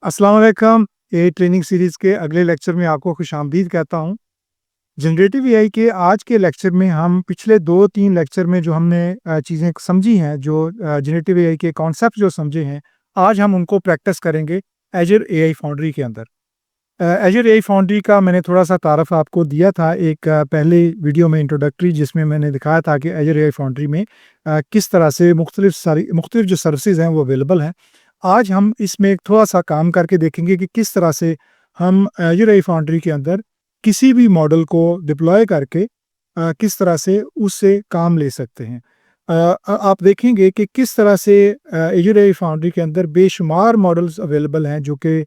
अस्सलाम वालेकुम। ये ट्रेनिंग सीरीज़ के अगले लेक्चर में आपको खुशामदीद कहता हूँ। जनरेटिव एआई के आज के लेक्चर में हम पिछले 2-3 लेक्चर में जो हमने चीज़ें समझी हैं, जो जनरेटिव एआई के कॉन्सेप्ट जो समझे हैं, आज हम उनको प्रैक्टिस करेंगे एज़र एआई फाउंड्री के अंदर। एज़र एआई फाउंड्री का मैंने थोड़ा-सा तारफ़ आपको दिया था एक पहले वीडियो में इंट्रोडक्टरी, जिसमें मैंने दिखाया था कि एज़र एआई फाउंड्री में किस तरह से मुख्तलिफ़ जो सर्विसेज़ हैं वो अवेलेबल हैं। आज हम इसमें एक थोड़ा-सा काम करके देखेंगे कि किस तरह से हम एज़र एआई फाउंड्री के अंदर किसी भी मॉडल को डिप्लॉय करके किस तरह से उससे काम ले सकते हैं। आप देखेंगे कि किस तरह से एज़र एआई फाउंड्री के अंदर बेशुमार मॉडल्स अवेलेबल हैं, जो कि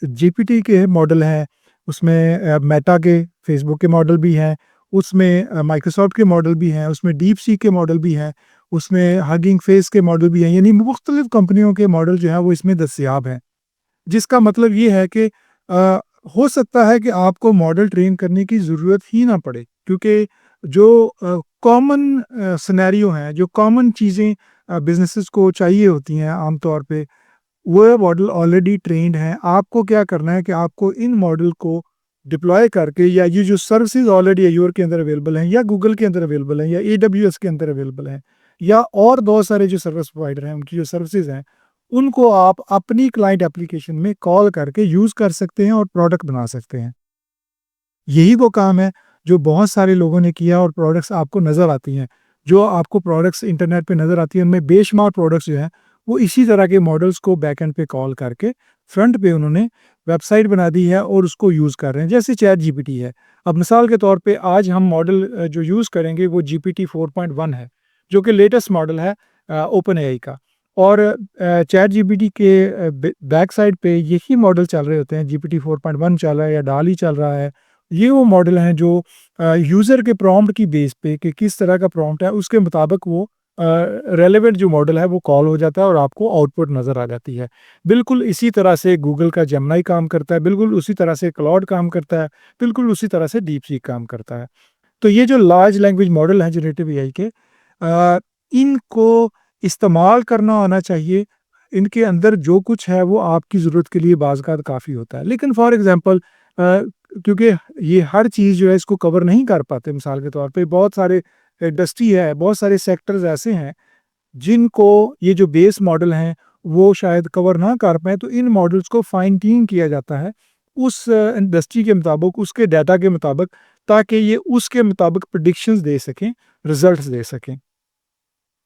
जीपीटी के मॉडल हैं, उसमें मेटा के, फेसबुक के मॉडल भी हैं, उसमें माइक्रोसॉफ्ट के मॉडल भी हैं, उसमें डीपसीक के मॉडल भी हैं, उसमें हगिंग फेस के मॉडल भी हैं, यानी मुख्तलिफ कंपनियों के मॉडल जो हैं वो इसमें दस्तयाब हैं। जिसका मतलब ये है कि हो सकता है कि आपको मॉडल ट्रेन करने की ज़रूरत ही ना पड़े, क्योंकि जो कॉमन सिनेरियो हैं, जो कॉमन चीज़ें बिज़नेसेस को चाहिए होती हैं आम तौर पे, वो मॉडल ऑलरेडी ट्रेन्ड हैं। आपको क्या करना है कि आपको इन मॉडल को डिप्लॉय करके, या ये जो सर्विसेज़ ऑलरेडी अज़ूर के अंदर अवेलेबल हैं, या गूगल के अंदर अवेलेबल हैं, या एडब्ल्यूएस के अंदर अवेलेबल हैं, या और बहुत सारे जो सर्विस प्रोवाइडर हैं, उनकी जो सर्विसेज़ हैं, उनको आप अपनी क्लाइंट एप्लीकेशन में कॉल करके यूज़ कर सकते हैं और प्रोडक्ट बना सकते हैं। यही वो काम है जो बहुत सारे लोगों ने किया और प्रोडक्ट्स आपको नज़र आती हैं। जो आपको प्रोडक्ट्स इंटरनेट पे नज़र आती हैं, उनमें बेशुमार प्रोडक्ट्स जो हैं, वो इसी तरह के मॉडल्स को बैकएंड पे कॉल करके फ्रंट पे उन्होंने वेबसाइट बना दी है और उसको यूज़ कर रहे हैं, जैसे चैट जीपीटी है। अब मिसाल के तौर पे आज हम मॉडल जो यूज़ करेंगे वो जीपीटी 4.1 है, जो कि लेटेस्ट मॉडल है ओपन एआई का। और चैट जीपीटी के बैक साइड पे यही मॉडल चल रहे होते हैं, जीपीटी 4.1 चल रहा है या डाल ही चल रहा है। ये वो मॉडल हैं जो यूज़र के प्रॉम्प्ट की बेस पे कि किस तरह का प्रॉम्प्ट है, उसके मुताबिक वो रेलेवेंट जो मॉडल है वो कॉल हो जाता है और आपको आउटपुट नज़र आ जाती है। बिल्कुल इसी तरह से गूगल का जेमिनी काम करता है, बिल्कुल उसी तरह से क्लॉड काम करता है, बिल्कुल उसी तरह से डीपसीक काम करता है। तो ये जो लार्ज लैंग्वेज मॉडल हैं जनरेटिव एआई के, इनको इस्तेमाल करना आना चाहिए। इनके अंदर जो कुछ है वो आपकी ज़रूरत के लिए बाज़-औक़ात काफ़ी होता है। लेकिन फॉर एग्ज़ाम्पल क्योंकि ये हर चीज़ जो है इसको कवर नहीं कर पाते, मिसाल के तौर पे बहुत सारे इंडस्ट्री है, बहुत सारे सेक्टर्स ऐसे हैं जिनको ये जो बेस मॉडल हैं वो शायद कवर ना कर पाएँ, तो इन मॉडल्स को फाइन ट्यून किया जाता है उस इंडस्ट्री के मुताबिक, उसके डाटा के मुताबिक, ताकि ये उसके मुताबिक प्रेडिक्शंस दे सकें, रिज़ल्ट्स दे सकें।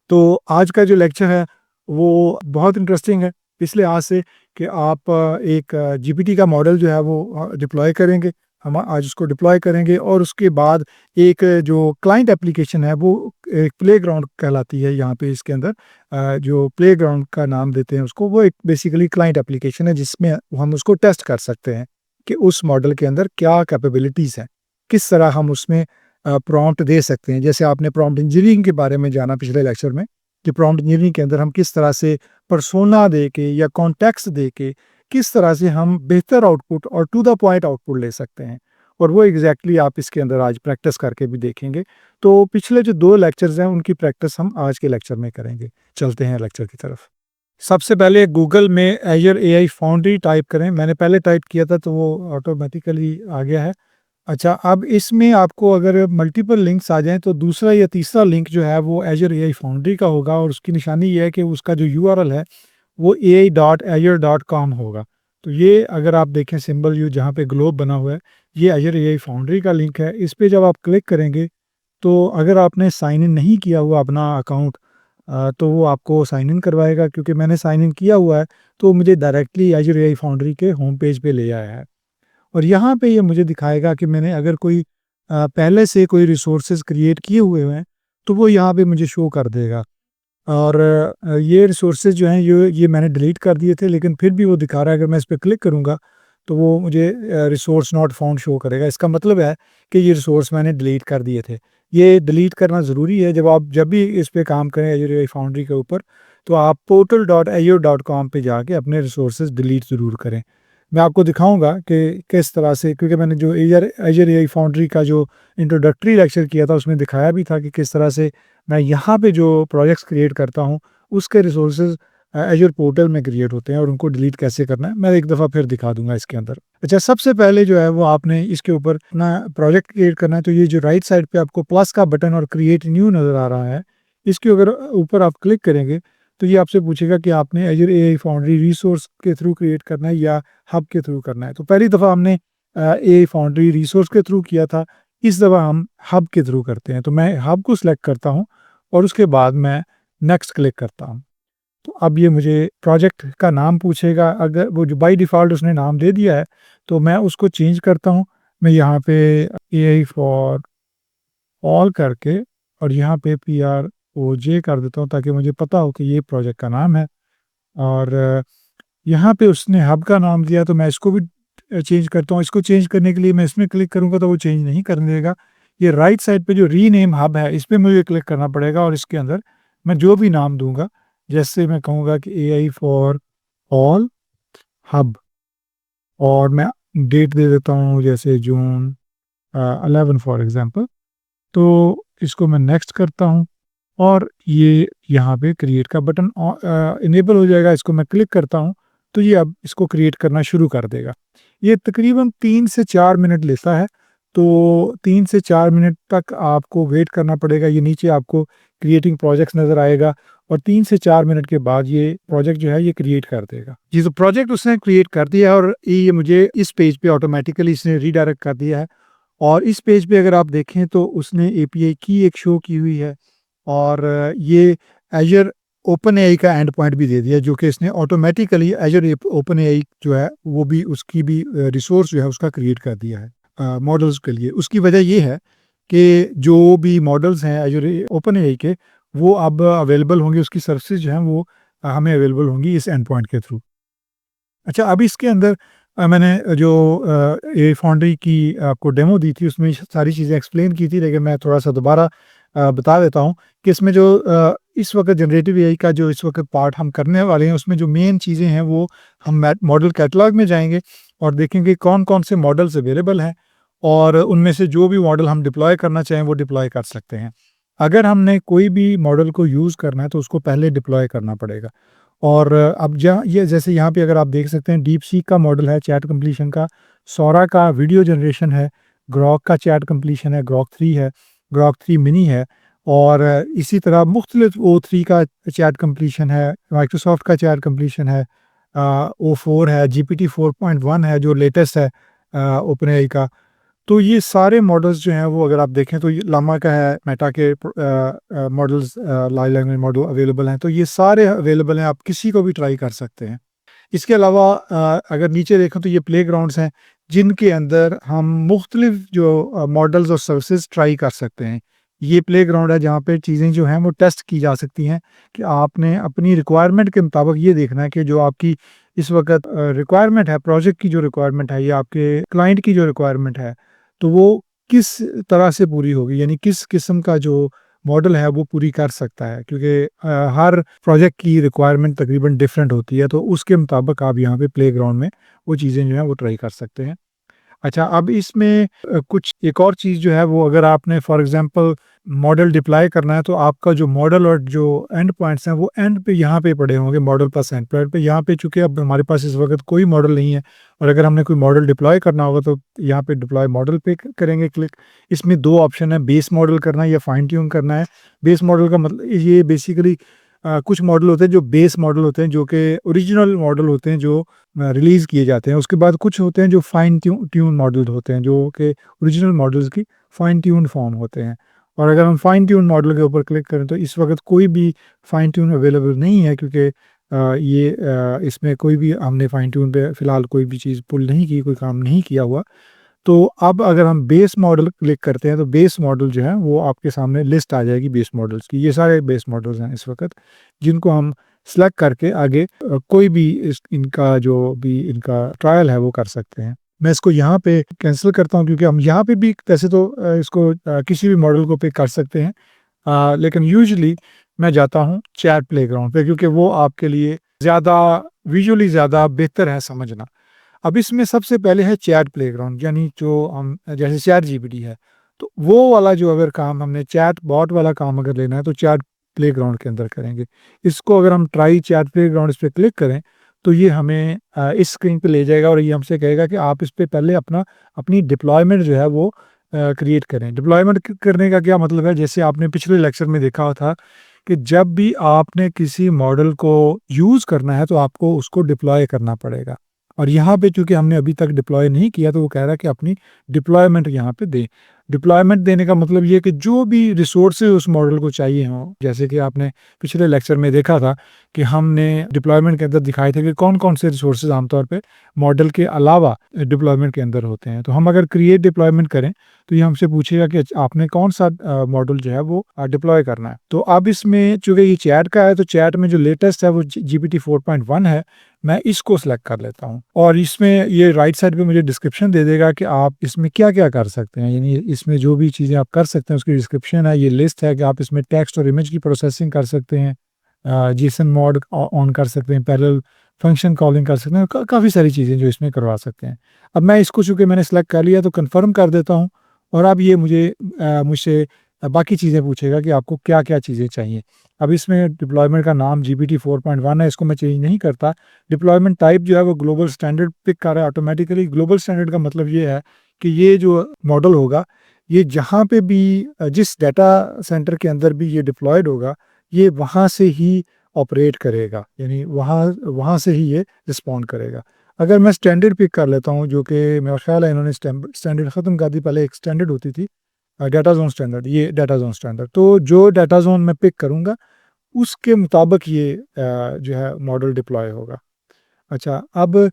तो आज का जो लेक्चर है वो बहुत इंटरेस्टिंग है इस लिहाज से कि आप एक जीपीटी का मॉडल जो है वो डिप्लॉय करेंगे। हम आज उसको डिप्लॉय करेंगे और उसके बाद एक जो क्लाइंट एप्लीकेशन है वो एक प्लेग्राउंड कहलाती है यहाँ पे इसके अंदर। जो प्लेग्राउंड का नाम देते हैं उसको, वो एक बेसिकली क्लाइंट एप्लीकेशन है जिसमें हम उसको टेस्ट कर सकते हैं कि उस मॉडल के अंदर क्या कैपेबिलिटीज़ हैं, किस तरह हम उसमें प्रॉम्प्ट दे सकते हैं। जैसे आपने प्रॉम्प्ट इंजीनियरिंग के बारे में जाना पिछले लेक्चर में, कि प्रॉम्प्ट इंजीनियरिंग के अंदर हम किस तरह से पर्सोना दे के या कॉन्टेक्स्ट दे के किस तरह से हम बेहतर आउटपुट और टू द पॉइंट आउटपुट ले सकते हैं, और वो एग्जैक्टली आप इसके अंदर आज प्रैक्टिस करके भी देखेंगे। तो पिछले जो 2 लेक्चर्स हैं उनकी प्रैक्टिस हम आज के लेक्चर में करेंगे। चलते हैं लेक्चर की तरफ। सबसे पहले गूगल में एज़र एआई फाउंड्री टाइप करें। मैंने पहले टाइप किया था तो वो ऑटोमेटिकली आ गया है। अच्छा, अब इसमें आपको अगर मल्टीपल लिंक्स आ जाएँ तो दूसरा या तीसरा लिंक जो है वो एज़र एआई फाउंड्री का होगा, और उसकी निशानी ये है कि उसका जो यूआरएल है वो ai.azure.com होगा। तो ये अगर आप देखें सिंबल यू जहाँ पे ग्लोब बना हुआ है, ये एज़र एआई फाउंड्री का लिंक है। इस पे जब आप क्लिक करेंगे तो अगर आपने साइन इन नहीं किया हुआ अपना अकाउंट, तो वो आपको साइन इन करवाएगा। क्योंकि मैंने साइन इन किया हुआ है तो मुझे डायरेक्टली एज़र एआई फाउंड्री के होम पेज पे ले आया है। और यहाँ पे ये मुझे दिखाएगा कि मैंने अगर कोई पहले से कोई रिसोर्सेज क्रिएट किए हुए हैं तो वो यहाँ पे मुझे शो कर देगा। और ये रिसोर्सेज जो हैं ये मैंने डिलीट कर दिए थे, लेकिन फिर भी वो दिखा रहा है। अगर मैं इस पे क्लिक करूँगा तो वो मुझे रिसोर्स नॉट फाउंड शो करेगा। इसका मतलब है कि ये रिसोर्स मैंने डिलीट कर दिए थे। ये डिलीट करना ज़रूरी है। जब भी इस पे काम करें एज़र एआई फाउंड्री के ऊपर, तो आप portal.azure.com पे जाके अपने रिसोर्सेज डिलीट ज़रूर करें। मैं आपको दिखाऊँगा कि किस तरह से, क्योंकि मैंने जो एज़र एआई फाउंड्री का जो इंट्रोडक्टरी लेक्चर किया था उसमें दिखाया भी था कि किस तरह से मैं यहाँ पे जो प्रोजेक्ट्स क्रिएट करता हूँ उसके रिसोर्सेज एज़्योर पोर्टल में क्रिएट होते हैं और उनको डिलीट कैसे करना है मैं एक दफ़ा फिर दिखा दूंगा इसके अंदर। अच्छा, सबसे पहले जो है वो आपने इसके ऊपर अपना प्रोजेक्ट क्रिएट करना है। तो ये जो राइट साइड पे आपको प्लस का बटन और क्रिएट न्यू नज़र आ रहा है, इसके अगर ऊपर आप क्लिक करेंगे तो ये आपसे पूछेगा कि आपने एज़्योर एआई फाउंड्री रिसोर्स के थ्रू क्रिएट करना है या हब के थ्रू करना है। तो पहली दफ़ा हमने एआई फाउंड्री रिसोर्स के थ्रू किया था, इस दफ़ा हम हब के थ्रू करते हैं। तो मैं हब को सिलेक्ट करता हूँ और उसके बाद मैं नेक्स्ट क्लिक करता हूँ। तो अब ये मुझे प्रोजेक्ट का नाम पूछेगा, अगर वो जो बाय डिफ़ॉल्ट उसने नाम दे दिया है, तो मैं उसको चेंज करता हूँ। मैं यहाँ पे एआई फॉर ऑल करके और यहाँ पे PROJ कर देता हूँ ताकि मुझे पता हो कि ये प्रोजेक्ट का नाम है। और यहाँ पे उसने हब का नाम दिया तो मैं इसको भी चेंज करता हूँ। इसको चेंज करने के लिए मैं इसमें क्लिक करूँगा तो वो चेंज नहीं करने देगा। ये राइट साइड पे जो रीनेम हब है, इस पे मुझे क्लिक करना पड़ेगा और इसके अंदर मैं जो भी नाम दूँगा, जैसे मैं कहूँगा कि एआई फॉर ऑल हब और मैं डेट दे देता हूँ जैसे जून 11 फॉर एग्ज़ाम्पल। तो इसको मैं नेक्स्ट करता हूँ और ये यहाँ पे क्रिएट का बटन इनेबल हो जाएगा। इसको मैं क्लिक करता हूँ तो ये अब इसको क्रिएट करना शुरू कर देगा। ये तकरीबन 3 से 4 मिनट लेता है, तो 3 से 4 मिनट तक आपको वेट करना पड़ेगा। ये नीचे आपको क्रिएटिंग प्रोजेक्ट्स नज़र आएगा और 3 से 4 मिनट के बाद ये प्रोजेक्ट जो है ये क्रिएट कर देगा। जी, तो प्रोजेक्ट उसने क्रिएट कर दिया है और ये मुझे इस पेज पे ऑटोमेटिकली इसने रीडायरेक्ट कर दिया है। और इस पेज पे अगर आप देखें तो उसने एपीआई की एक शो की हुई है और ये एज़र ओपनएआई का एंड पॉइंट भी दे दिया, जो कि इसने ऑटोमेटिकली एज़र ओपनएआई जो है वो भी उसकी भी रिसोर्स जो है उसका क्रिएट कर दिया है मॉडल्स के लिए। उसकी वजह ये है कि जो भी मॉडल्स हैं एज़र ओपनएआई के, वो अब अवेलेबल होंगे, उसकी सर्विसेज जो हैं वो हमें अवेलेबल होंगी इस एंड पॉइंट के थ्रू। अच्छा, अब इसके अंदर मैंने जो ये फाउंड्री की आपको डेमो दी थी, उसमें सारी चीज़ें एक्सप्लेन की थी, लेकिन मैं थोड़ा-सा दोबारा बता देता हूँ कि इसमें जो इस वक़्त जनरेटिव एआई का जो इस वक़्त पार्ट हम करने वाले हैं, उसमें जो मेन चीज़ें हैं, वो हम मैट मॉडल कैटलॉग में जाएँगे और देखेंगे कौन-कौन से मॉडल्स अवेलेबल हैं और उनमें से जो भी मॉडल हम डिप्लॉय करना चाहें, वो डिप्लॉय कर सकते हैं। अगर हमने कोई भी मॉडल को यूज़ करना है, तो उसको पहले डिप्लॉय करना पड़ेगा। और अब जहाँ ये जैसे यहाँ पे अगर आप देख सकते हैं, डीप सीक का मॉडल है चैट कंप्लीशन का, सोरा का वीडियो जनरेशन है, ग्रॉक का चैट कंप्लीशन है, ग्रॉक 3 है, ग्रॉक 3 मिनी है और इसी तरह मुख्तलिफ O3 का चैट कंप्लीशन है, माइक्रोसॉफ्ट का चैट कंप्लीशन है, O4 है, GPT 4.1 है जो लेटेस्ट है ओपनएआई का। तो ये सारे मॉडल्स जो हैं वो अगर आप देखें तो ये लामा का है, मेटा के models large language model available हैं, तो ये सारे अवेलेबल हैं, आप किसी को भी ट्राई कर सकते हैं। इसके अलावा अगर नीचे देखें तो ये प्लेग्राउंड्स हैं, जिनके अंदर हम मुख्तलिफ जो मॉडल्स और सर्विसेज ट्राई कर सकते हैं। ये प्लेग्राउंड है जहाँ पे चीज़ें जो हैं वो टेस्ट की जा सकती हैं कि आपने अपनी रिक्वायरमेंट के मुताबिक ये देखना है कि जो आपकी इस वक़्त रिक्वायरमेंट है, प्रोजेक्ट की जो रिक्वायरमेंट है या आपके क्लाइंट की जो रिक्वायरमेंट है, तो वो किस तरह से पूरी होगी, यानी किस किस्म का जो मॉडल है वो पूरी कर सकता है, क्योंकि हर प्रोजेक्ट की रिक्वायरमेंट तकरीबन डिफरेंट होती है, तो उसके मुताबिक आप यहाँ पे प्लेग्राउंड में वो चीज़ें जो हैं वो ट्राई कर सकते हैं। अच्छा, अब इसमें कुछ एक और चीज़ जो है वो, अगर आपने फॉर एग्ज़ाम्पल मॉडल डिप्लॉय करना है, तो आपका जो मॉडल और जो एंड पॉइंट्स हैं वो एंड पे यहाँ पे पड़े होंगे, मॉडल प्लस एंड पॉइंट पे। यहाँ पे चूँकि अब हमारे पास इस वक़्त कोई मॉडल नहीं है और अगर हमने कोई मॉडल डिप्लॉय करना होगा तो यहाँ पे डिप्लॉय मॉडल पे करेंगे क्लिक। इसमें 2 ऑप्शन है, बेस मॉडल करना है या फाइन ट्यून करना है। बेस मॉडल का मतलब ये बेसिकली कुछ मॉडल होते हैं जो बेस मॉडल होते हैं, जो कि ओरिजिनल मॉडल होते हैं, जो रिलीज़ किए जाते हैं। उसके बाद कुछ होते हैं जो फाइन ट्यून मॉडल होते हैं, जो कि ओरिजिनल मॉडल्स की फाइन ट्यून फॉर्म होते हैं। और अगर हम फाइन ट्यून मॉडल के ऊपर क्लिक करें तो इस वक़्त कोई भी फाइन ट्यून अवेलेबल नहीं है, क्योंकि इसमें कोई भी हमने फाइन ट्यून पे फ़िलहाल कोई भी चीज़ पुल नहीं की, कोई काम नहीं किया हुआ। तो अब अगर हम बेस मॉडल क्लिक करते हैं तो बेस मॉडल जो है वो आपके सामने लिस्ट आ जाएगी बेस मॉडल्स की। ये सारे बेस मॉडल्स हैं इस वक़्त, जिनको हम सेलेक्ट करके आगे कोई भी इनका जो भी इनका ट्रायल है वो कर सकते हैं। मैं इसको यहाँ पे कैंसिल करता हूँ, क्योंकि हम यहाँ पे भी वैसे तो इसको किसी भी मॉडल को पिक कर सकते हैं, लेकिन यूजुअली मैं जाता हूँ चैट प्लेग्राउंड पे, क्योंकि वो आपके लिए ज़्यादा विजुअली ज़्यादा बेहतर है समझना। अब इसमें सबसे पहले है चैट प्लेग्राउंड, यानी जो हम जैसे चैट जीपीटी है, तो वो वाला जो अगर काम हमने चैट बॉट वाला काम अगर लेना है तो चैट प्लेग्राउंड के अंदर करेंगे। इसको अगर हम ट्राई चैट प्लेग्राउंड इस पर क्लिक करें तो ये हमें इस स्क्रीन पे ले जाएगा और ये हमसे कहेगा कि आप इस पे पहले अपनी डिप्लॉयमेंट जो है वो क्रिएट करें। डिप्लॉयमेंट करने का क्या मतलब है, जैसे आपने पिछले लेक्चर में देखा था कि जब भी आपने किसी मॉडल को यूज़ करना है तो आपको उसको डिप्लॉय करना पड़ेगा। और यहाँ पे चूंकि हमने अभी तक डिप्लॉय नहीं किया तो वो कह रहा है कि अपनी डिप्लॉयमेंट यहाँ पे दें। डिप्लॉयमेंट देने का मतलब ये कि जो भी रिसोर्सेज उस मॉडल को चाहिए हों, जैसे कि आपने पिछले लेक्चर में देखा था कि हमने डिप्लॉयमेंट के अंदर दिखाए थे कि कौन कौन से रिसोर्सेज आमतौर पे मॉडल के अलावा डिप्लॉयमेंट के अंदर होते हैं। तो हम अगर क्रिएट डिप्लॉयमेंट करें तो ये हमसे पूछेगा कि आपने कौन सा मॉडल जो है वो डिप्लॉय करना है। तो अब इसमें चूंकि ये चैट का है तो चैट में जो लेटेस्ट है वो GPT 4.1 है, मैं इसको सिलेक्ट कर लेता हूँ और इसमें ये राइट साइड पे मुझे डिस्क्रिप्शन दे देगा कि आप इसमें क्या क्या कर सकते हैं, यानी इसमें जो भी चीज़ें आप कर सकते हैं उसकी डिस्क्रिप्शन है। ये लिस्ट है कि आप इसमें टेक्स्ट और इमेज की प्रोसेसिंग कर सकते हैं, जेसन मोड ऑन कर सकते हैं, पैरेलल फंक्शन कॉलिंग कर सकते हैं, काफ़ी सारी चीज़ें जो इसमें करवा सकते हैं। अब मैं इसको चूँकि मैंने सेलेक्ट कर लिया तो कन्फर्म कर देता हूँ और अब ये मुझसे बाकी चीज़ें पूछेगा कि आपको क्या क्या चीज़ें चाहिए। अब इसमें डिप्लॉयमेंट का नाम GPT 4.1 है, इसको मैं चेंज नहीं करता। डिप्लॉयमेंट टाइप जो है वो ग्लोबल स्टैंडर्ड पिक कर रहा है ऑटोमेटिकली। ग्लोबल स्टैंडर्ड का मतलब ये है कि ये जो मॉडल होगा ये जहाँ पे भी जिस डाटा सेंटर के अंदर भी ये डिप्लॉयड होगा ये वहाँ से ही ऑपरेट करेगा, यानी वहाँ वहाँ से ही ये रिस्पॉन्ड करेगा। अगर मैं स्टैंडर्ड पिक कर लेता हूँ, जो कि मेरा ख्याल है इन्होंने स्टैंडर्ड ख़त्म कर दी, पहले एक स्टैंडर्ड होती थी डाटा जोन स्टैंडर्ड, ये डाटा जोन स्टैंडर्ड। तो जो डाटा जोन मैं पिक करूँगा उसके मुताबिक ये जो है मॉडल डिप्लॉय होगा। अच्छा, अब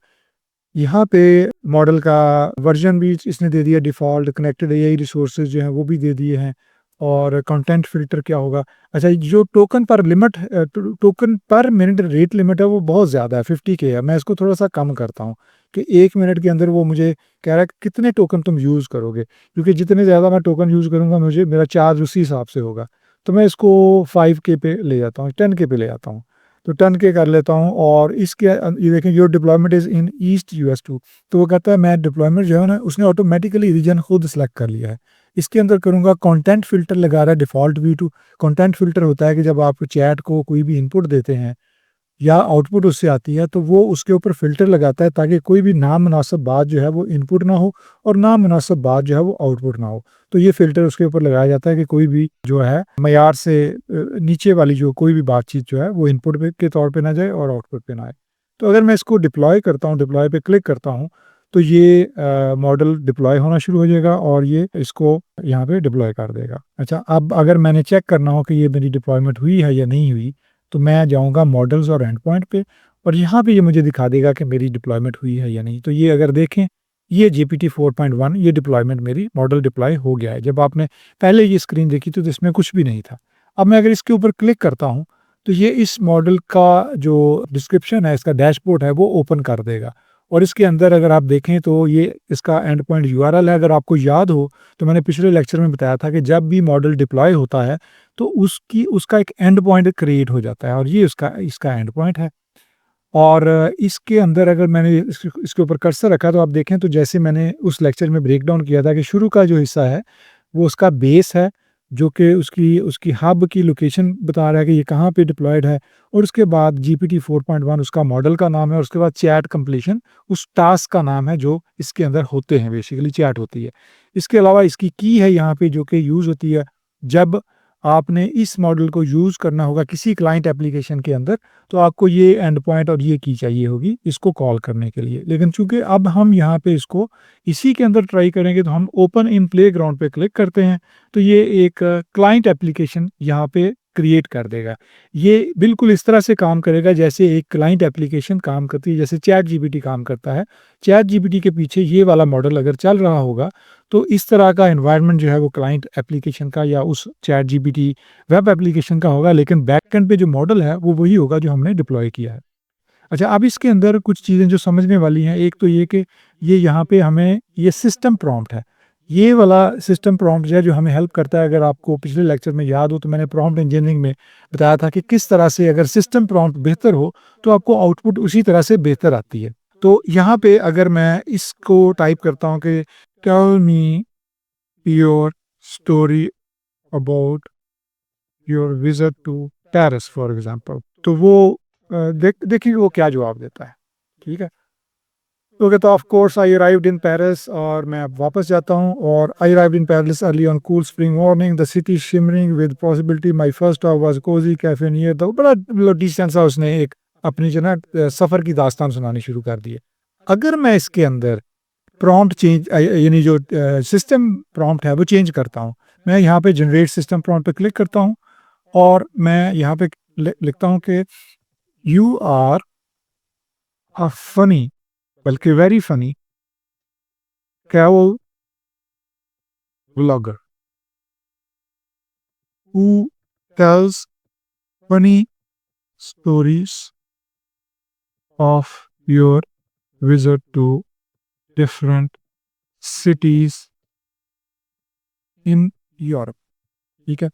यहाँ पे मॉडल का वर्जन भी इसने दे दिया डिफ़ॉल्ट, कनेक्टेड एआई रिसोर्सेज जो हैं वो भी दे दिए हैं और कंटेंट फ़िल्टर क्या होगा। अच्छा, जो टोकन पर मिनट रेट लिमिट है वो बहुत ज़्यादा है, 50K है। मैं इसको थोड़ा-सा कम करता हूँ कि 1 मिनट के अंदर वो मुझे कह रहा है कि कितने टोकन तुम यूज़ करोगे, क्योंकि जितने ज़्यादा मैं टोकन यूज़ करूँगा मुझे मेरा चार्ज उसी हिसाब से होगा। तो मैं इसको 5K पे ले जाता हूँ, 10K पे ले जाता हूँ। तो 10K कर लेता हूँ और इसके ये देखें your deployment is in east US2। तो वो कहता है मैं डिप्लॉयमेंट जो है ना उसने ऑटोमेटिकली रीजन खुद सेलेक्ट कर लिया है। इसके अंदर करूँगा कंटेंट फ़िल्टर लगा रहा है डिफ़ॉल्ट V2। कंटेंट फ़िल्टर होता है कि जब आप चैट को कोई भी इनपुट देते हैं या आउटपुट उससे आती है तो वो उसके ऊपर फ़िल्टर लगाता है ताकि कोई भी नामुनासिब बात जो है वो इनपुट ना हो और नामुनासिब बात जो है वो आउटपुट ना हो। तो ये फ़िल्टर उसके ऊपर लगाया जाता है कि कोई भी जो है मयार से नीचे वाली जो कोई भी बातचीत जो है वो इनपुट पे के तौर पे ना जाए और आउटपुट पे ना आए। तो अगर मैं इसको डिप्लॉय करता हूँ, डिप्लॉय पे क्लिक करता हूँ तो ये मॉडल डिप्लॉय होना शुरू हो जाएगा और ये इसको यहाँ पे डिप्लॉय कर देगा। अच्छा, अब अगर मैंने चेक करना हो कि ये मेरी डिप्लॉयमेंट हुई है या नहीं हुई तो मैं जाऊँगा मॉडल्स और एंड पॉइंट पे और यहाँ पे ये मुझे दिखा देगा कि मेरी डिप्लॉयमेंट हुई है या नहीं। तो ये अगर देखें ये GPT 4.1 ये डिप्लॉयमेंट मेरी मॉडल डिप्लॉय हो गया है। जब आपने पहले ये स्क्रीन देखी थी तो इसमें कुछ भी नहीं था। अब मैं अगर इसके ऊपर क्लिक करता हूँ तो ये इस मॉडल का जो डिस्क्रिप्शन है, इसका डैशबोर्ड है वो ओपन कर देगा और इसके अंदर अगर आप देखें तो ये इसका एंड पॉइंट URL है। अगर आपको याद हो तो मैंने पिछले लेक्चर में बताया था कि जब भी मॉडल डिप्लॉय होता है तो उसका एक एंड पॉइंट क्रिएट हो जाता है और ये इसका एंड पॉइंट है। और इसके अंदर अगर मैंने इसके ऊपर कर्सर रखा तो आप देखें तो जैसे मैंने उस लेक्चर में ब्रेक डाउन किया था कि शुरू का जो हिस्सा है वो उसका बेस है, जो कि उसकी उसकी हब की लोकेशन बता रहा है कि ये कहाँ पे डिप्लॉयड है। और उसके बाद GPT 4.1 उसका मॉडल का नाम है और उसके बाद चैट कंप्लीशन उस टास्क का नाम है जो इसके अंदर होते हैं, बेसिकली चैट होती है। इसके अलावा इसकी की है यहाँ पे जो कि यूज़ होती है जब आपने इस मॉडल को यूज़ करना होगा किसी क्लाइंट एप्लीकेशन के अंदर, तो आपको ये एंड पॉइंट और ये की चाहिए होगी इसको कॉल करने के लिए। लेकिन चूँकि अब हम यहाँ पे इसको इसी के अंदर ट्राई करेंगे तो हम ओपन इन प्लेग्राउंड पे क्लिक करते हैं, तो ये एक क्लाइंट एप्लीकेशन यहाँ पे क्रिएट कर देगा। ये बिल्कुल इस तरह से काम करेगा जैसे एक क्लाइंट एप्लीकेशन काम करती है, जैसे चैट जीपीटी काम करता है। चैट जीपीटी के पीछे ये वाला मॉडल अगर चल रहा होगा, तो इस तरह का एनवायरनमेंट जो है वो क्लाइंट एप्लीकेशन का या उस चैट जीपीटी वेब एप्लीकेशन का होगा, लेकिन बैकएंड पे जो मॉडल है वो वही होगा जो हमने डिप्लॉय किया है। अच्छा, अब इसके अंदर कुछ चीज़ें जो समझने वाली हैं, एक तो ये कि ये यहाँ पे हमें ये सिस्टम प्रॉम्प्ट है। ये वाला सिस्टम प्रॉम्प्ट जो है जो हमें हेल्प करता है, अगर आपको पिछले लेक्चर में याद हो तो मैंने प्रॉम्प्ट इंजीनियरिंग में बताया था कि किस तरह से अगर सिस्टम प्रॉम्प्ट बेहतर हो तो आपको आउटपुट उसी तरह से बेहतर आती है। तो यहाँ पे अगर मैं इसको टाइप करता हूँ कि tell me your story about your visit to Paris for example. तो वो देखिए वो क्या जवाब देता है। ठीक है, तो कहता of course I arrived in Paris, और मैं अब वापस जाता हूँ, और I arrived in Paris early on cool spring morning, the city shimmering with possibility, my first stop was cozy cafe near the, बड़ा मतलब डिसेंट सा उसने एक अपनी जो ना सफ़र की दास्तान सुनानी शुरू कर दी है। अगर मैं इसके अंदर प्रॉम्प्ट चेंज यानी जो सिस्टम प्रॉम्प्ट है वो चेंज करता हूँ, मैं यहाँ पे जनरेट सिस्टम प्रॉम्प्ट पे क्लिक करता हूँ, और मैं यहाँ पे लिखता हूँ कि यू आर अ फनी, बल्कि very funny travel blogger who tells funny stories of your visit to different cities in Europe. ठीक है,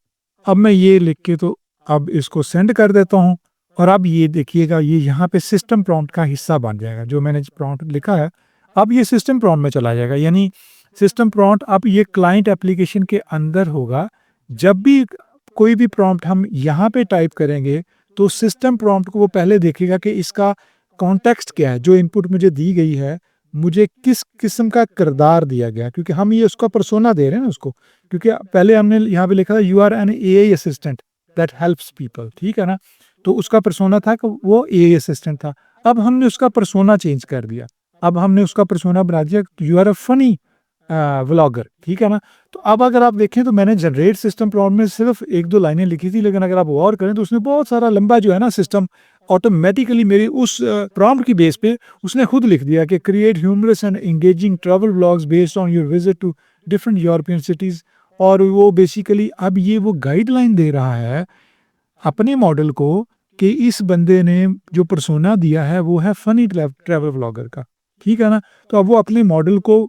अब मैं ये लिख के तो अब इसको सेंड कर देता हूँ, और अब ये देखिएगा ये यहाँ पे सिस्टम प्रॉम्प्ट का हिस्सा बन जाएगा। जो मैंने प्रॉम्प्ट लिखा है अब ये सिस्टम प्रॉम्प्ट में चला जाएगा, यानी सिस्टम प्रॉम्प्ट अब ये क्लाइंट एप्लीकेशन के अंदर होगा। जब भी कोई भी प्रॉम्प्ट हम यहाँ पे टाइप करेंगे तो सिस्टम प्रॉम्प्ट को वो पहले देखेगा कि इसका कॉन्टेक्स्ट क्या है, जो इनपुट मुझे दी गई है, मुझे किस किस्म का किरदार दिया गया, क्योंकि हम ये उसका पर्सोना दे रहे हैं ना उसको, क्योंकि पहले हमने यहाँ पे लिखा था you are an AI assistant that helps people. ठीक है ना, तो उसका पर्सोना था कि वो एआई असिस्टेंट था। अब हमने उसका पर्सोना चेंज कर दिया, अब हमने उसका पर्सोना बना दिया you are a funny vlogger. ठीक है ना, तो अब अगर आप देखें तो मैंने जनरेट सिस्टम प्रॉम्प्ट में सिर्फ एक दो लाइनें लिखी थी, लेकिन अगर आप गौर करें तो उसने बहुत सारा लंबा जो है ना सिस्टम ऑटोमेटिकली मेरी उस प्रॉम्प्ट की बेस पे उसने खुद लिख दिया कि create humorous and engaging travel vlogs based on your visit to different European cities. और वो बेसिकली अब ये वो गाइडलाइन दे रहा है अपने मॉडल को कि इस बंदे ने जो पर्सोना दिया है वो है फनी ट्रैवल व्लॉगर का। ठीक है ना, तो अब वो अपने मॉडल को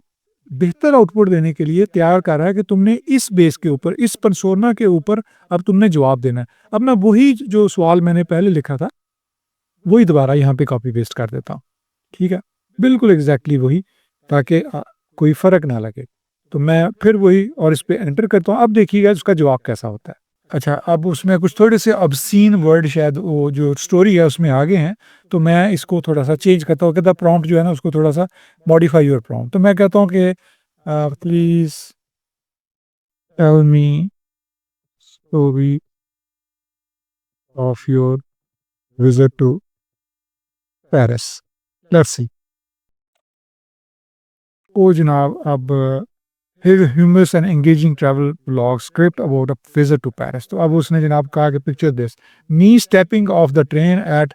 बेहतर आउटपुट देने के लिए तैयार कर रहा है कि तुमने इस बेस के ऊपर, इस पर्सोना के ऊपर अब तुमने जवाब देना है। अब मैं वही जो सवाल मैंने पहले लिखा था वही दोबारा यहाँ पे कॉपी पेस्ट कर देता हूँ। ठीक है, बिल्कुल एग्जैक्टली वही, ताकि कोई फ़र्क ना लगे। तो मैं फिर वही और इस पे एंटर करता हूँ। अब देखिएगा उसका जवाब कैसा होता है। अच्छा, अब उसमें कुछ थोड़े से ऑब्सीन वर्ड शायद वो जो स्टोरी है उसमें आगे हैं, तो मैं इसको थोड़ा-सा चेंज करता हूँ। कहता है प्रॉम्प्ट जो है ना उसको थोड़ा-सा मॉडिफाई योर प्रॉम्प्ट। तो मैं कहता हूँ कि please tell me story of your visit to Paris. Let's see. ओ जनाब, अब फिर humorous and engaging travel vlog script about a visit to Paris. तो अब उसने जनाब कहा कि picture this me stepping off the train at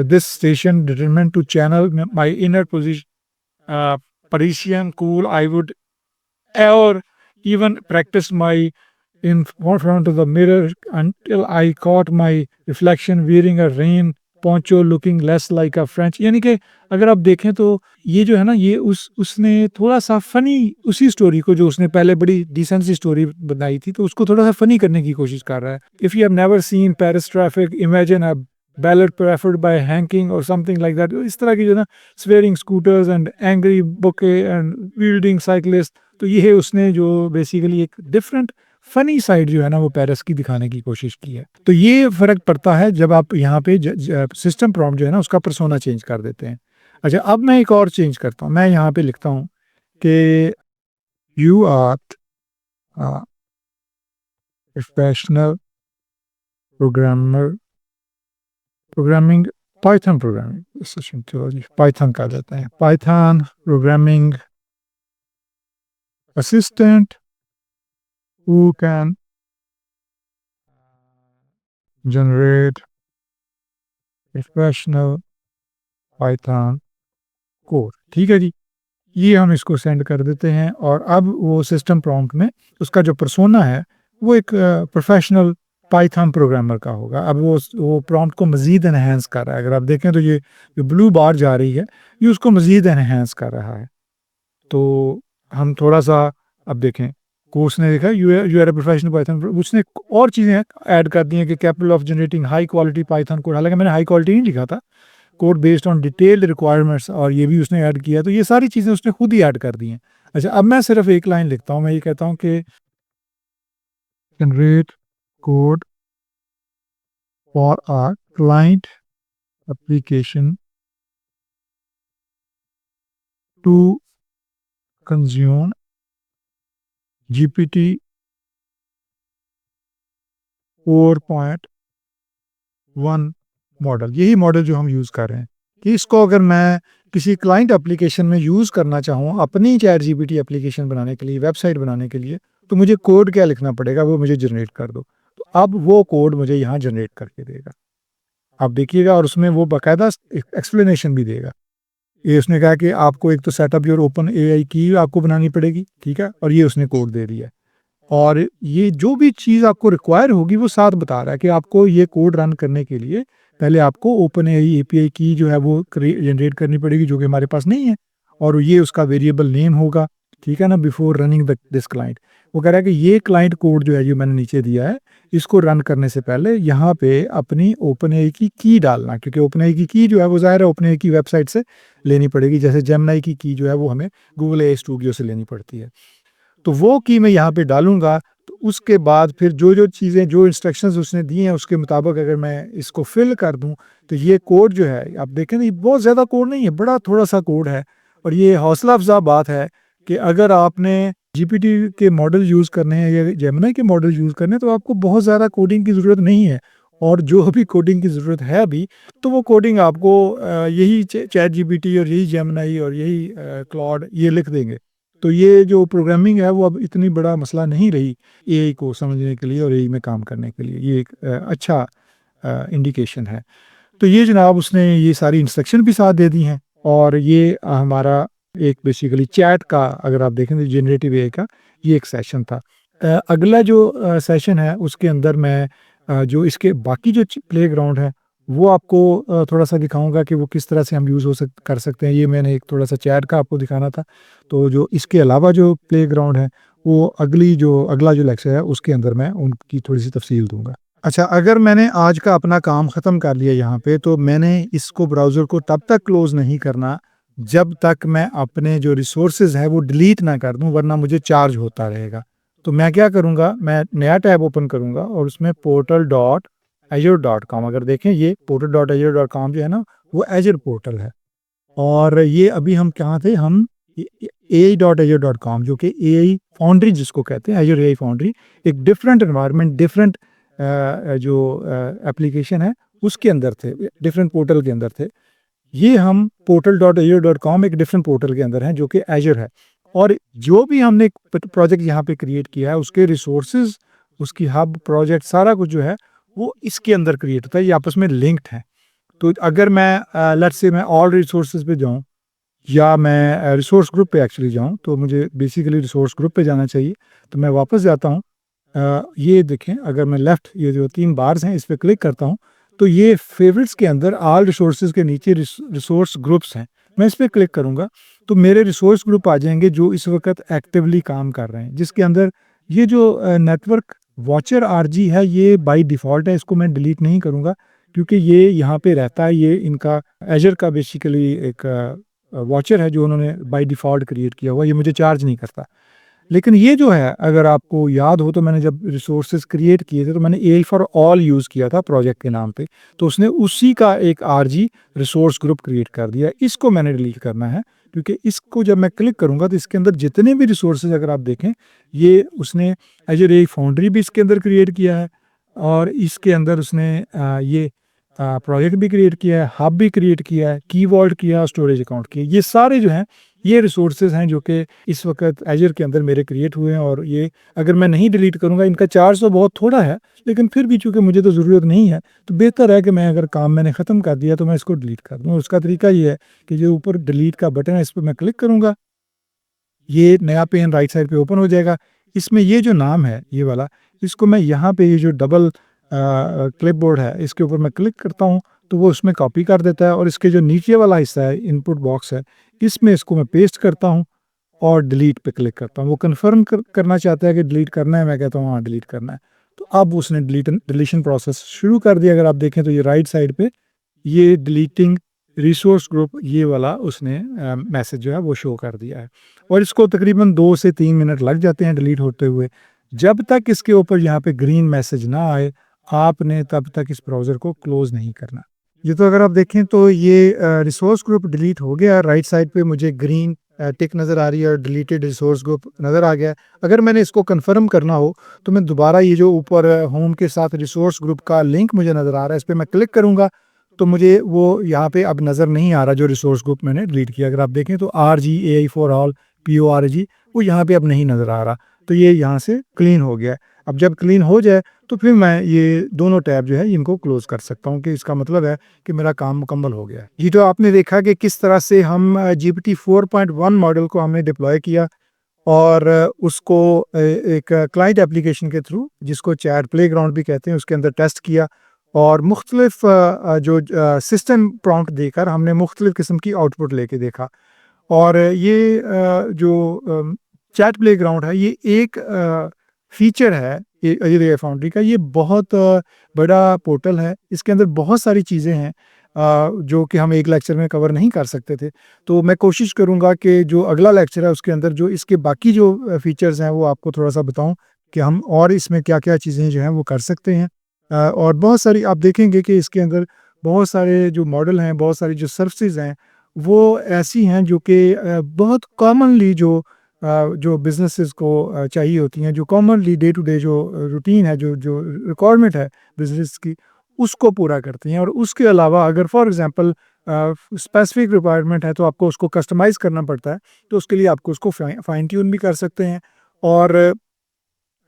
this station determined to channel my inner position Parisian cool. I would ever even practice my in front of the mirror until I caught my reflection wearing a rain poncho looking less like a French। यानी कि अगर आप देखें तो ये जो है ना ये उसने थोड़ा सा फनी उसी स्टोरी को जो उसने पहले बड़ी डिसेंट सी स्टोरी बनाई थी तो उसको थोड़ा सा फनी करने की कोशिश कर रहा है। If you have never seen Paris traffic imagine a ballot preferred bye Henking और समथिंग लाइक दैट। इस तरह की जो ना swearing scooters and angry bouquet and वील्डिंग cyclist, तो ये है उसने जो बेसिकली एक डिफरेंट फनी साइड जो है ना वो पेरिस की दिखाने की कोशिश की है। तो ये फ़र्क पड़ता है जब आप यहाँ पे सिस्टम प्रॉम्प्ट जो है ना उसका पर्सोना चेंज कर देते हैं। अच्छा, अब मैं एक और चेंज करता हूँ, मैं यहाँ पे लिखता हूँ कि you are professional programmer programming Python programming Python का देते हैं Python programming assistant who can generate professional Python code. ठीक है जी, ये हम इसको सेंड कर देते हैं, और अब वो सिस्टम प्रॉम्प्ट में उसका जो पर्सोना है वो एक प्रोफेशनल पाइथन प्रोग्रामर का होगा। अब वो प्रॉम्प्ट को मज़ीद एनहेंस कर रहा है। अगर आप देखें तो ये जो ब्लू बार जा रही है ये उसको मज़ीद एनहेंस कर रहा है। तो हम थोड़ा सा अब देखें कोर्स ने देखा you are a professional Python, उसने और चीज़ें ऐड कर दी हैं कि capable of generating high quality Python code. हालांकि मैंने हाई क्वालिटी नहीं लिखा था, code based on detailed requirements, और ये भी उसने ऐड किया। तो ये सारी चीज़ें उसने खुद ही ऐड कर दी हैं। अच्छा, अब मैं सिर्फ एक लाइन लिखता हूँ, मैं ये कहता हूँ कि generate code for a client application to consume GPT 4.1 model, यही मॉडल जो हम यूज़ कर रहे हैं, कि इसको अगर मैं किसी क्लाइंट एप्लीकेशन में यूज़ करना चाहूँ अपनी चैट जीपीटी एप्लीकेशन बनाने के लिए, वेबसाइट बनाने के लिए, तो मुझे कोड क्या लिखना पड़ेगा, वो मुझे जनरेट कर दो। तो अब वो कोड मुझे यहाँ जनरेट करके देगा। आप देखिएगा, और उसमें वो बाकायदा एक्सप्लेनेशन भी देगा। ये उसने कहा कि आपको एक तो सेटअप योर ओपन एआई की आपको बनानी पड़ेगी, ठीक है, और ये उसने कोड दे दिया है। और ये जो भी चीज़ आपको रिक्वायर होगी वो साथ बता रहा है कि आपको ये कोड रन करने के लिए पहले आपको ओपन एपीआई की जो है वो जनरेट करनी पड़ेगी, जो कि हमारे पास नहीं है, और ये उसका वेरिएबल नेम होगा, ठीक है ना, बिफोर रनिंग दिस क्लाइंट। वो कह रहा है कि ये क्लाइंट कोड जो है जो मैंने नीचे दिया है, इसको रन करने से पहले यहाँ पे अपनी ओपन एआई की डालना, क्योंकि ओपन एआई की जो है वो ज़ाहिर है ओपन एआई की वेबसाइट से लेनी पड़ेगी, जैसे जेमिनी की जो है वो हमें गूगल एआई स्टूडियो से लेनी पड़ती है। तो वो की मैं यहाँ पे डालूँगा, तो उसके बाद फिर जो-जो चीज़ें, जो इंस्ट्रक्शंस उसने दी हैं, उसके मुताबिक अगर मैं इसको फ़िल कर दूँ, तो ये कोड जो है, आप देखें ना, ये बहुत ज़्यादा कोड नहीं है, बड़ा थोड़ा-सा कोड है। और ये हौसला अफ़ज़ा बात है कि अगर आपने जीपीटी के मॉडल यूज़ करने हैं या जेमिनी के मॉडल यूज़ करने हैं, तो आपको बहुत ज़्यादा कोडिंग की ज़रूरत नहीं है। और जो भी कोडिंग की ज़रूरत है अभी, तो वो कोडिंग आपको यही चैट जीपीटी और यही जेमिनी और यही क्लॉड ये लिख देंगे। तो ये जो प्रोग्रामिंग है वो अब इतनी बड़ा मसला नहीं रही एआई को समझने के लिए और एआई में काम करने के लिए। ये एक अच्छा इंडिकेशन है। तो ये जनाब उसने ये सारी इंस्ट्रक्शन भी साथ दे दी हैं, और ये हमारा एक बेसिकली चैट का, अगर आप देखें तो जनरेटिव एआई का ये एक सेशन था। अगला जो सेशन है उसके अंदर मैं जो इसके बाकी जो प्लेग्राउंड है वो आपको थोड़ा-सा दिखाऊँगा कि वो किस तरह से हम यूज़ कर सकते हैं। ये मैंने एक थोड़ा-सा चैट का आपको दिखाना था। तो जो इसके अलावा जो प्लेग्राउंड है, वो अगला जो लेक्चर है उसके अंदर मैं उनकी थोड़ी-सी तफ़सील दूँगा। अच्छा, अगर मैंने आज का अपना काम ख़त्म कर लिया यहाँ पे, तो मैंने इसको ब्राउज़र को तब तक क्लोज़ नहीं करना, जब तक मैं अपने जो रिसोर्सेज़ हैं वो डिलीट ना कर दूँ, वरना मुझे चार्ज होता रहेगा। तो मैं क्या करूँगा, मैं नया टैब ओपन करूँगा और उसमें portal.azure.com, अगर देखें ये portal.azure.com जो है ना, वो एज़र पोर्टल है। और ये अभी हम कहाँ थे, हम ai.azure.com, जो कि एआई फाउंड्री जिसको कहते हैं, एज़र एआई फाउंड्री, एक डिफरेंट एनवायरनमेंट, डिफरेंट जो एप्लीकेशन है उसके अंदर थे, डिफरेंट पोर्टल के अंदर थे। ये हम portal.azure.com एक डिफरेंट पोर्टल के अंदर हैं जो कि एज़र है। और जो भी हमने प्रोजेक्ट यहाँ पे क्रिएट किया है, उसके रिसोर्सेज, उसकी हब प्रोजेक्ट, सारा कुछ जो है वो इसके अंदर क्रिएट होता है, ये आपस में लिंक्ड है। तो अगर मैं लेट्स से मैं ऑल रिसोर्सेज पे जाऊँ, या मैं रिसोर्स ग्रुप पे एक्चुअली जाऊँ, तो मुझे बेसिकली रिसोर्स ग्रुप पे जाना चाहिए। तो मैं वापस जाता हूँ। ये देखें, अगर मैं लेफ़्ट, ये जो 3 बार्स हैं इस पे क्लिक करता हूँ, तो ये फ़ेवरेट्स के अंदर ऑल रिसोर्सेज़ के नीचे रिसोर्स ग्रुप्स हैं। मैं इस पे क्लिक करूँगा तो मेरे रिसोर्स ग्रुप आ जाएँगे जो इस वक़्त एक्टिवली काम कर रहे हैं, जिसके अंदर ये जो नेटवर्क वॉचर आरजी है, ये बाय डिफ़ॉल्ट है, इसको मैं डिलीट नहीं करूँगा, क्योंकि ये यहाँ पे रहता है। ये इनका एज़र का बेसिकली एक वॉचर है जो उन्होंने बाय डिफ़ॉल्ट क्रिएट किया हुआ है, ये मुझे चार्ज नहीं करता। लेकिन ये जो है, अगर आपको याद हो, तो मैंने जब रिसोर्सेज क्रिएट किए थे, तो मैंने एआई फॉर ऑल यूज़ किया था प्रोजेक्ट के नाम पे, तो उसने उसी का एक आरजी रिसोर्स ग्रुप क्रिएट कर दिया। इसको मैंने डिलीट करना है, क्योंकि इसको जब मैं क्लिक करूँगा तो इसके अंदर जितने भी रिसोर्सेज अगर आप देखें, ये उसने एज़र एआई फाउंड्री भी इसके अंदर क्रिएट किया है, और इसके अंदर उसने ये प्रोजेक्ट भी क्रिएट किया है, हब भी क्रिएट किया है, की वॉल्ट किया, स्टोरेज अकाउंट किया। ये सारे जो हैं, ये रिसोर्सेज हैं जो कि इस वक्त एज़र के अंदर मेरे क्रिएट हुए हैं, और ये अगर मैं नहीं डिलीट करूँगा, इनका चार्ज तो बहुत थोड़ा है, लेकिन फिर भी चूँकि मुझे तो ज़रूरत नहीं है, तो बेहतर है कि मैं, अगर काम मैंने ख़त्म कर दिया, तो मैं इसको डिलीट कर दूँ। उसका तरीका ये है कि जो ऊपर डिलीट का बटन है, इस पर मैं क्लिक करूँगा, ये नया पेन राइट साइड पे ओपन हो जाएगा। इसमें ये जो नाम है, ये वाला, इसको मैं यहाँ पे, ये जो डबल क्लिपबोर्ड है, इसके ऊपर मैं क्लिक करता हूँ, तो वो उसमें कॉपी कर देता है, और इसके जो नीचे वाला हिस्सा है, इनपुट बॉक्स है, इसमें इसको मैं पेस्ट करता हूँ और डिलीट पे क्लिक करता हूँ। वो कन्फर्म करना चाहता है कि डिलीट करना है, मैं कहता हूँ हाँ डिलीट करना है। तो अब उसने डिलीशन प्रोसेस शुरू कर दिया। अगर आप देखें तो ये राइट साइड पे ये डिलीटिंग रिसोर्स ग्रुप, ये वाला उसने मैसेज जो है वो शो कर दिया है, और इसको तकरीबन 2 से 3 मिनट लग जाते हैं डिलीट होते हुए। जब तक इसके ऊपर यहाँ पे ग्रीन मैसेज ना आए, आपने तब तक इस ब्राउज़र को क्लोज़ नहीं करना। ये तो अगर आप देखें तो ये रिसोर्स ग्रुप डिलीट हो गया, राइट साइड पे मुझे ग्रीन टिक नज़र आ रही है और डिलीटेड रिसोर्स ग्रुप नज़र आ गया है। अगर मैंने इसको कन्फर्म करना हो तो मैं दोबारा ये जो ऊपर होम के साथ रिसोर्स ग्रुप का लिंक मुझे नज़र आ रहा है, इस पे मैं क्लिक करूँगा तो मुझे वो यहाँ पे अब नज़र नहीं आ रहा जो रिसोर्स ग्रुप मैंने डिलीट किया। अगर आप देखें तो RGAI फॉर ऑल PORG वो यहाँ पे अब नहीं नज़र आ रहा। तो ये यहाँ से क्लीन हो गया है। अब जब क्लीन हो जाए तो फिर मैं ये दोनों टैब जो है इनको क्लोज़ कर सकता हूँ कि इसका मतलब है कि मेरा काम मुकम्मल हो गया है। ये तो आपने देखा कि किस तरह से हम GPT 4.1 मॉडल को हमने डिप्लॉय किया और उसको एक क्लाइंट एप्लीकेशन के थ्रू जिसको चैट प्लेग्राउंड भी कहते हैं उसके अंदर टेस्ट किया और मुख्तलिफ जो सिस्टम प्रॉम्प्ट देकर हमने मुख्तलिफ किस्म की आउटपुट लेके देखा। और ये जो चैट प्लेग्राउंड है ये एक फीचर है ये एआई फाउंड्री का। ये बहुत बड़ा पोर्टल है, इसके अंदर बहुत सारी चीज़ें हैं जो कि हम एक लेक्चर में कवर नहीं कर सकते थे। तो मैं कोशिश करूँगा कि जो अगला लेक्चर है उसके अंदर जो इसके बाकी जो फीचर्स हैं वो आपको थोड़ा-सा बताऊँ कि हम और इसमें क्या-क्या चीज़ें जो हैं वो कर सकते हैं। और बहुत सारी आप देखेंगे कि इसके अंदर बहुत सारे जो मॉडल हैं, बहुत सारी जो सर्विसेज़ हैं, वो ऐसी हैं जो कि बहुत कॉमनली जो बिज़नेसेस को चाहिए होती हैं, जो कॉमनली डे टू डे जो रूटीन है, जो रिक्वायरमेंट है बिज़नेस की, उसको पूरा करती हैं। और उसके अलावा अगर फॉर एग्ज़ाम्पल स्पेसिफ़िक रिक्वायरमेंट है तो आपको उसको कस्टमाइज़ करना पड़ता है, तो उसके लिए आपको उसको फाइन ट्यून भी कर सकते हैं। और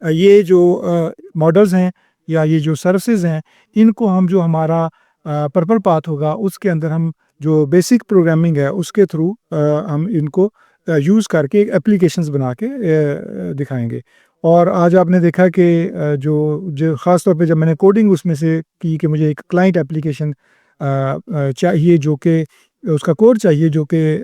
ये जो मॉडल्स हैं या ये जो सर्विसेज़ हैं, इनको हम जो हमारा पर्पल पाथ होगा उसके अंदर हम जो बेसिक प्रोग्रामिंग है उसके थ्रू हम इनको यूज़ करके एक एप्लीकेशंस बना के दिखाएँगे। और आज आपने देखा कि जो ख़ास तौर पे जब मैंने कोडिंग उसमें से की कि मुझे एक क्लाइंट एप्लीकेशन चाहिए जो कि उसका कोड चाहिए जो कि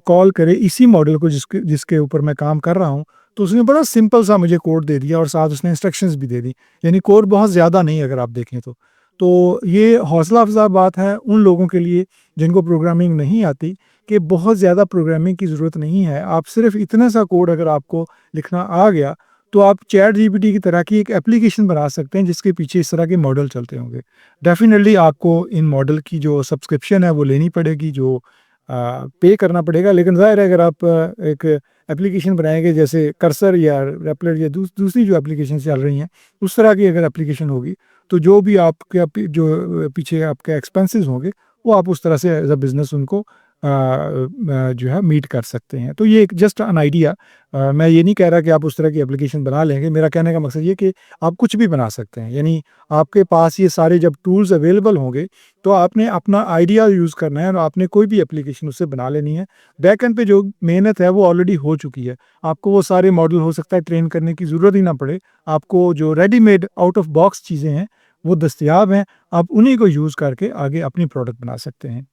कॉल करे इसी मॉडल को जिसके जिसके ऊपर मैं काम कर रहा हूँ, तो उसने बड़ा सिंपल सा मुझे कोड दे दिया और साथ उसने इंस्ट्रक्शंस भी दे दी। यानी कोड बहुत ज़्यादा नहीं अगर आप देखें तो। तो ये हौसला अफ़ज़ा बात है उन लोगों के लिए जिनको प्रोग्रामिंग नहीं आती कि बहुत ज़्यादा प्रोग्रामिंग की ज़रूरत नहीं है। आप सिर्फ़ इतना सा कोड अगर आपको लिखना आ गया, तो आप चैट जीपीटी की तरह की एक एप्लीकेशन बना सकते हैं जिसके पीछे इस तरह के मॉडल चलते होंगे। डेफ़िनिटली आपको इन मॉडल की जो सब्सक्रिप्शन है वो लेनी पड़ेगी, जो पे करना पड़ेगा। लेकिन ज़ाहिर है अगर आप एक एप्लीकेशन बनाएँगे जैसे कर्सर या रेपलेट या दूसरी जो एप्लीकेशन चल रही हैं, उस तरह की अगर एप्लीकेशन होगी, तो जो भी आपके जो पीछे आपके एक्सपेंसेस होंगे, वो आप उस तरह से एज़ अ बिज़नेस उनको जो है मीट कर सकते हैं। तो ये एक जस्ट एन आइडिया। मैं ये नहीं कह रहा कि आप उस तरह की एप्लीकेशन बना लेंगे। मेरा कहने का मकसद ये कि आप कुछ भी बना सकते हैं। यानी आपके पास ये सारे जब टूल्स अवेलेबल होंगे, तो आपने अपना आइडिया यूज़ करना है और आपने कोई भी एप्लीकेशन उससे बना लेनी है। बैक एंड पे जो मेहनत है वो ऑलरेडी हो चुकी है। आपको वो सारे मॉडल हो सकता है ट्रेन करने की ज़रूरत ही ना पड़े। आपको जो रेडीमेड आउट ऑफ बॉक्स चीज़ें हैं, वो दस्तयाब हैं। आप उन्हीं को यूज़ करके आगे अपनी प्रोडक्ट बना सकते हैं।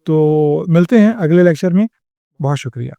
तो मिलते हैं अगले लेक्चर में। बहुत शुक्रिया।